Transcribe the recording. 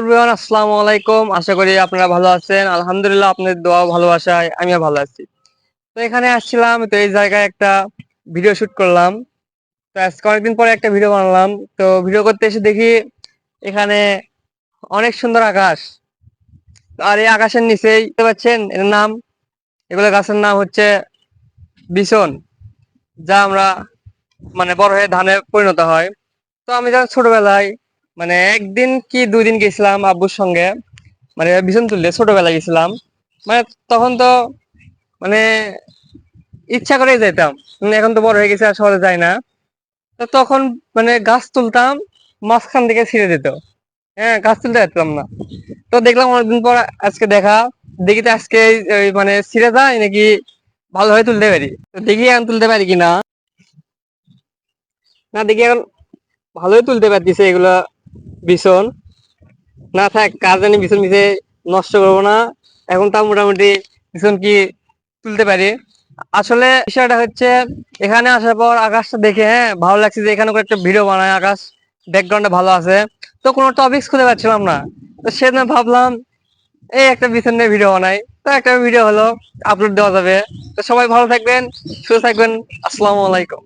Everyone, আসসালামু আলাইকুম। আশা করি আপনারা ভালো আছেন। আলহামদুলিল্লাহ, আপনাদের দোয়া ভালোবাসায় আমিও ভালো আছি। তো এখানে আসছিলাম, তো এই জায়গায় একটা ভিডিও শুট করলাম। তো আজকে অনেকদিন পরে একটা ভিডিও বানালাম। তো ভিডিও করতে এসে দেখি এখানে অনেক সুন্দর আকাশ। আর এই আকাশের নিচেই দেখতে পাচ্ছেন এর নাম, এগুলো গাছের নাম হচ্ছে বিছন, যা আমরা মানে বড় হয়ে ধানে পরিণত হয়। তো আমি যখন ছোটবেলায় মানে একদিন কি 2 দিন গেছিলাম আব্বুর সঙ্গে, মানে বিছন তুলতে ছোটবেলায় গেছিলাম। মানে তখন তো মানে ইচ্ছা করেই যেতাম। এখন তো বড় হয়ে গেছে, আর সহজে যাই না। তো তখন মানে গাছ তুলতাম, মাঝখান থেকে ছিঁড়ে যেত। হ্যাঁ, গাছ তুলতে পারতাম না। তো দেখলাম অনেকদিন পর আজকে দেখা, দেখি তো আজকে এই মানে ছিঁড়ে যায় নাকি ভালোভাবে তুলতে পারি। তো দেখি এখন তুলতে পারি কিনা। না, দেখি এখন ভালোই তুলতে পারতেছে এগুলা বিছন। না থাক, কাজ জানি বিছন মিশে নষ্ট করবো না। এখন তাও মোটামুটি বিছন কি তুলতে পারি। আসলে বিষয়টা হচ্ছে, এখানে আসার পর আকাশটা দেখে ভালো লাগছে যে এখানে করে একটা ভিডিও বানায়, আকাশ ব্যাকগ্রাউন্ডে ভালো আছে। তো কোনো টপিক্স খুঁজে পাচ্ছিলাম না। তো সেজন্য ভাবলাম এই একটা বিছন নিয়ে ভিডিও বানাই। তো একটা ভিডিও হলো, আপলোড দেওয়া যাবে। তো সবাই ভালো থাকবেন, সুস্থ থাকবেন। আসসালামু আলাইকুম।